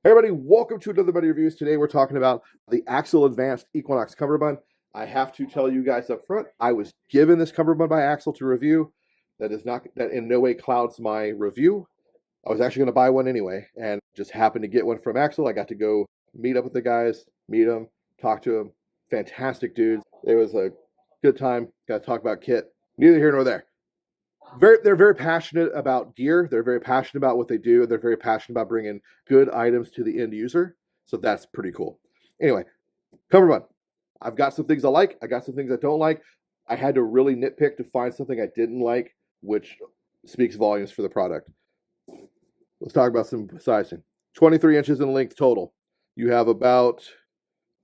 Hey everybody, welcome to another Buddy Reviews. Today we're talking about the AXL Advanced Equinox Cummerbund. I have to tell you guys up front, I was given this cummerbund by AXL to review. That in no way clouds my review. I was actually going to buy one anyway, and just happened to get one from AXL. I got to go meet up with the guys, meet them, talk to them. Fantastic dudes. It was a good time. Got to talk about kit. Neither here nor there. They're very passionate about gear. They're very passionate about what they do. And they're very passionate about bringing good items to the end user. So that's pretty cool. Anyway, cummerbund. I've got some things I like. I got some things I don't like. I had to really nitpick to find something I didn't like, which speaks volumes for the product. Let's talk about some sizing. 23 inches in length total. You have about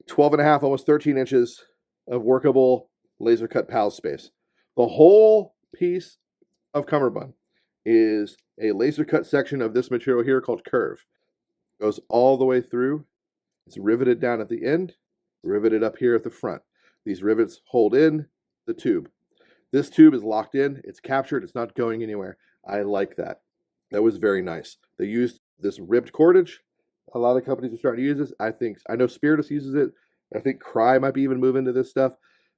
12 and a half, almost 13 inches of workable laser cut PAL space. The whole piece of cummerbund is a laser cut section of this material here called curve. Goes all the way through. It's riveted down at the end, riveted up here at the front. These rivets hold in the tube. This tube is locked in, it's captured, it's not going anywhere. I like that. That was very nice. They used this ribbed cordage. A lot of companies are starting to use this. I know Spiritus uses it. I think Cry might be even moving into this stuff.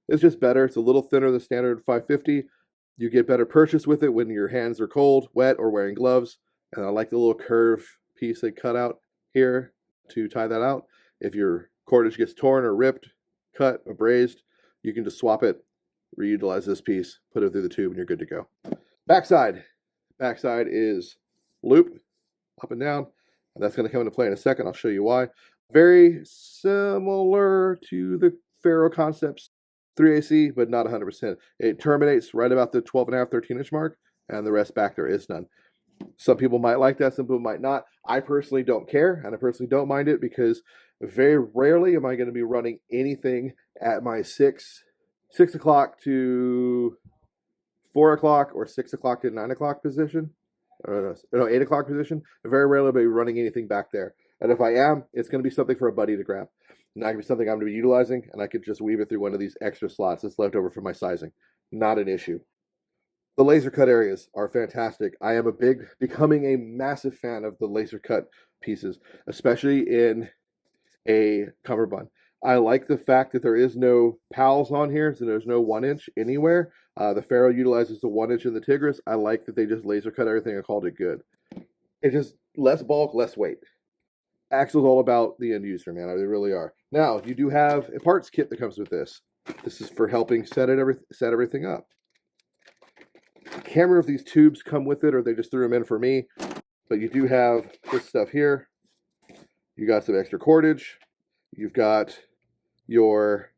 It's just better. It's a little thinner than standard 550. You get better purchase with it when your hands are cold, wet, or wearing gloves. And I like the little curve piece they cut out here to tie that out. If your cordage gets torn or ripped, cut, or brazed, you can just swap it, reutilize this piece, put it through the tube, and you're good to go. Backside. Backside is loop, up and down. And that's going to come into play in a second. I'll show you why. Very similar to the Ferro Concepts 3AC, but not 100%. It terminates right about the 12 and a half, 13 inch mark, and the rest back there is none. Some people might like that, some people might not. I personally don't care, and I personally don't mind it because very rarely am I going to be running anything at my 6 o'clock to 4 o'clock or 6 o'clock to 9 o'clock position. No, 8 o'clock position. Very rarely will I be running anything back there. And if I am, it's going to be something for a buddy to grab. Not going to be something I'm going to be utilizing, and I could just weave it through one of these extra slots that's left over for my sizing. Not an issue. The laser cut areas are fantastic. I am becoming a massive fan of the laser cut pieces, especially in a cummerbund. I like the fact that there is no pals on here, so there's no 1 inch anywhere. The Ferro utilizes the 1 inch in the Tigris. I like that they just laser cut everything and called it good. It's just less bulk, less weight. AXL's all about the end user, man. They really are. Now, you do have a parts kit that comes with this. This is for helping set everything up. I can't remember if these tubes come with it or they just threw them in for me. But you do have this stuff here. You got some extra cordage. You've got your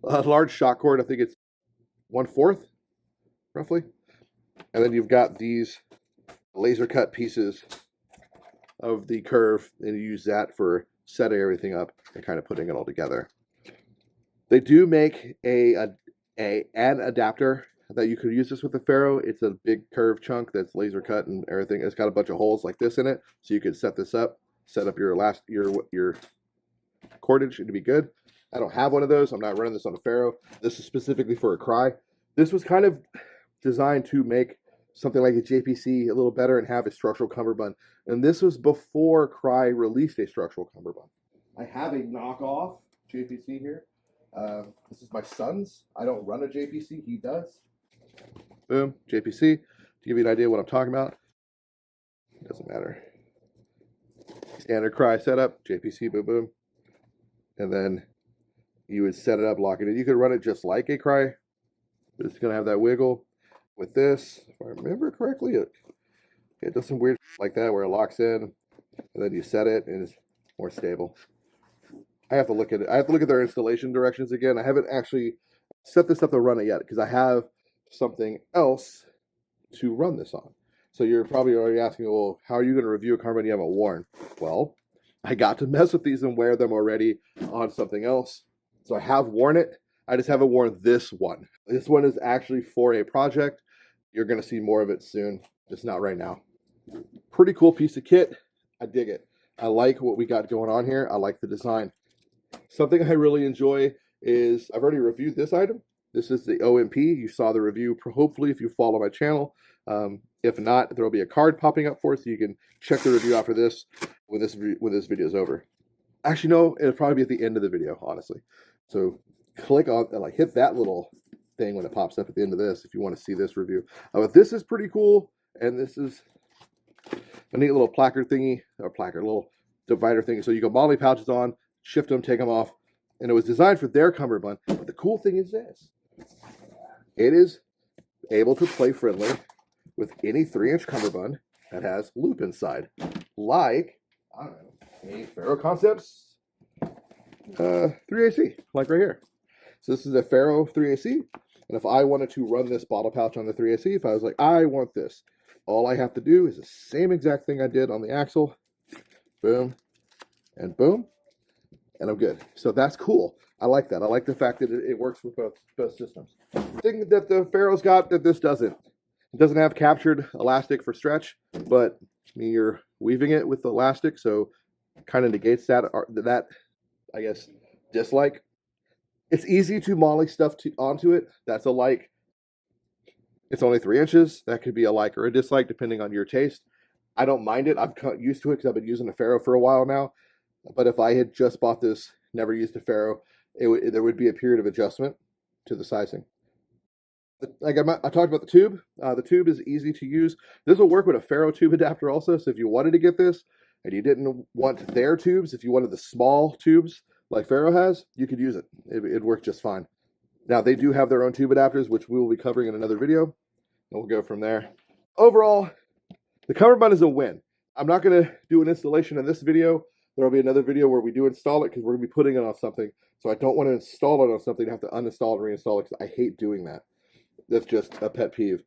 large shock cord. I think it's 1/4, roughly. And then you've got these laser cut pieces of the curve, and you use that for setting everything up and kind of putting it all together. They do make an adapter that you could use this with the Ferro. It's a big curve chunk that's laser cut and everything. It's got a bunch of holes like this in it, so you could set this up, set up your cordage, it'd be good. I don't have one of those. I'm not running this on a Ferro. This is specifically for a Cry. This was kind of designed to make something like a JPC a little better and have a structural cummerbund. And this was before Cry released a structural cummerbund. I have a knockoff JPC here. This is my son's. I don't run a JPC, he does. Boom, JPC. To give you an idea of what I'm talking about. It doesn't matter. Standard Cry setup, JPC, boom, boom. And then you would set it up, lock it in. You could run it just like a Cry, but it's going to have that wiggle. With this, if I remember correctly, it does some weird like that where it locks in, and then you set it, and it's more stable. I have to look at it. I have to look at their installation directions again. I haven't actually set this up to run it yet because I have something else to run this on. So you're probably already asking, well, how are you going to review a cummerbund you haven't worn? Well, I got to mess with these and wear them already on something else. So I have worn it. I just haven't worn this one. This one is actually for a project. You're going to see more of it soon, just not right now. Pretty cool piece of kit. I dig it. I like what we got going on here. I like the design. Something I really enjoy is, I've already reviewed this item. This is the OMP. You saw the review, hopefully, if you follow my channel. If not, there will be a card popping up for it, so you can check the review out for this. when this video is over. Actually, no, it'll probably be at the end of the video, honestly. So click on and like hit that little thing when it pops up at the end of this if you want to see this review. But this is pretty cool, and this is a neat little placard thingy, or placard, little divider thingy. So you go MOLLE pouches on, shift them, take them off, and it was designed for their cummerbund. But the cool thing is this: it is able to play friendly with any 3-inch cummerbund that has loop inside, like I don't know, a Ferro Concepts 3AC, like right here. So this is a Ferro 3AC, and if I wanted to run this bottle pouch on the 3AC, if I was like, I want this, all I have to do is the same exact thing I did on the AXL. Boom, and boom, and I'm good. So that's cool. I like that. I like the fact that it works with both systems. The thing that the Ferro's got that this doesn't. It doesn't have captured elastic for stretch, but I mean, you're weaving it with the elastic, so kind of negates that I guess dislike. It's easy to MOLLE stuff onto it. That's a like. It's only 3 inches. That could be a like or a dislike depending on your taste. I don't mind it. I've got used to it because I've been using a Ferro for a while now. But if I had just bought this, never used a Ferro, there would be a period of adjustment to the sizing. Like I talked about the tube. The tube is easy to use. This will work with a Ferro tube adapter also. So if you wanted to get this and you didn't want their tubes, if you wanted the small tubes like Ferro has, you could use it. It'd work just fine. Now, they do have their own tube adapters, which we will be covering in another video. And we'll go from there. Overall, the cummerbund is a win. I'm not going to do an installation in this video. There will be another video where we do install it because we're going to be putting it on something. So I don't want to install it on something and have to uninstall and reinstall it because I hate doing that. That's just a pet peeve.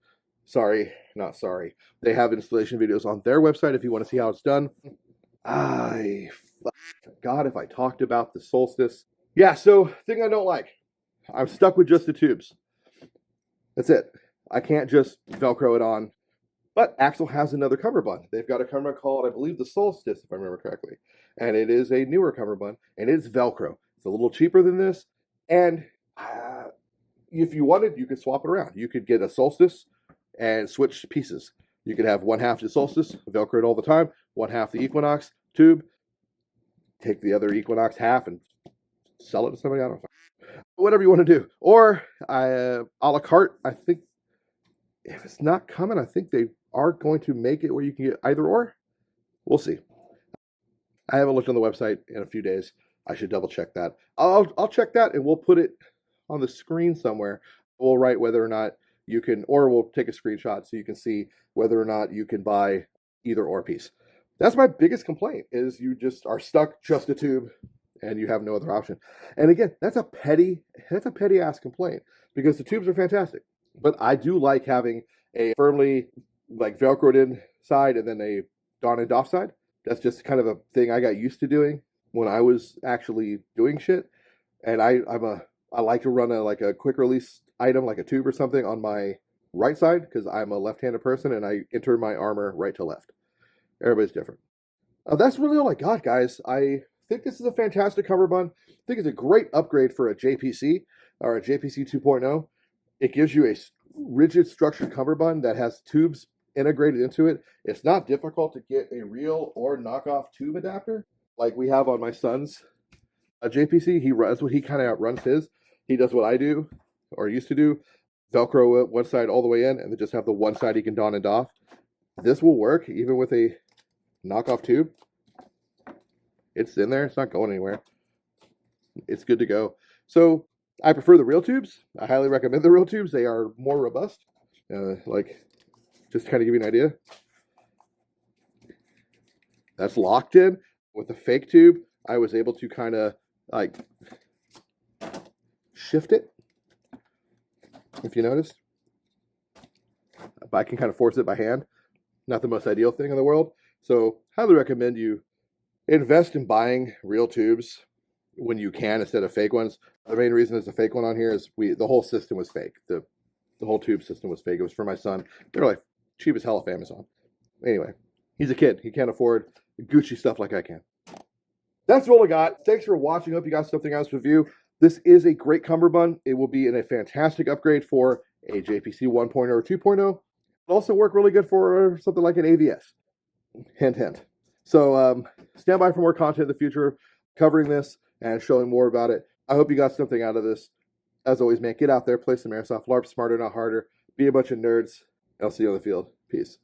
Sorry, not sorry. They have installation videos on their website if you want to see how it's done. I forgot if I talked about the Solstice. Yeah, so thing I don't like. I'm stuck with just the tubes. That's it. I can't just Velcro it on. But AXL has another cummerbund. They've got a cummerbund called, I believe, the Solstice, if I remember correctly. And it is a newer cummerbund, and it's Velcro. It's a little cheaper than this. And if you wanted, you could swap it around. You could get a Solstice and switch pieces. You could have one half the Solstice, Velcro it all the time, one half the Equinox tube, take the other Equinox half and sell it to somebody. I don't know. Whatever you want to do. Or a la carte, I think if it's not coming, I think they are going to make it where you can get either or. We'll see. I haven't looked on the website in a few days. I should double check that. I'll check that and we'll put it on the screen somewhere. We'll write whether or not you can, or we'll take a screenshot so you can see whether or not you can buy either or piece. That's my biggest complaint, is you just are stuck just a tube and you have no other option. And again, that's a petty ass complaint because the tubes are fantastic. But I do like having a firmly like Velcroed in side and then a Dawn and Doff side. That's just kind of a thing I got used to doing when I was actually doing shit. And I like to run a quick release item like a tube or something on my right side because I'm a left-handed person and I enter my armor right to left. Everybody's different. That's really all I got, guys. I think this is a fantastic cummerbund. I think it's a great upgrade for a JPC or a JPC 2.0. It gives you a rigid structured cummerbund that has tubes integrated into it. It's not difficult to get a real or knockoff tube adapter like we have on my son's JPC. That's what he kind of runs his. He does what I do or used to do. Velcro one side all the way in and then just have the one side he can don and doff. This will work even with a knockoff tube. It's in there. It's not going anywhere. It's good to go. So I prefer the real tubes. I highly recommend the real tubes. They are more robust. Just to kind of give you an idea. That's locked in. With the fake tube, I was able to kind of like shift it, if you noticed. But I can kind of force it by hand. Not the most ideal thing in the world. So highly recommend you invest in buying real tubes when you can instead of fake ones. The main reason there's a fake one on here is the whole system was fake. The whole tube system was fake. It was for my son. They're like cheap as hell off Amazon. Anyway, he's a kid. He can't afford Gucci stuff like I can. That's all I got. Thanks for watching. Hope you got something else to review. This is a great cummerbund. It will be in a fantastic upgrade for a JPC 1.0 or 2.0. It'll also work really good for something like an AVS. Hint, hint. So stand by for more content in the future covering this and showing more about it. I hope you got something out of this. As always, man, get out there, play some airsoft, LARP smarter, not harder, be a bunch of nerds, and I'll see you on the field. Peace.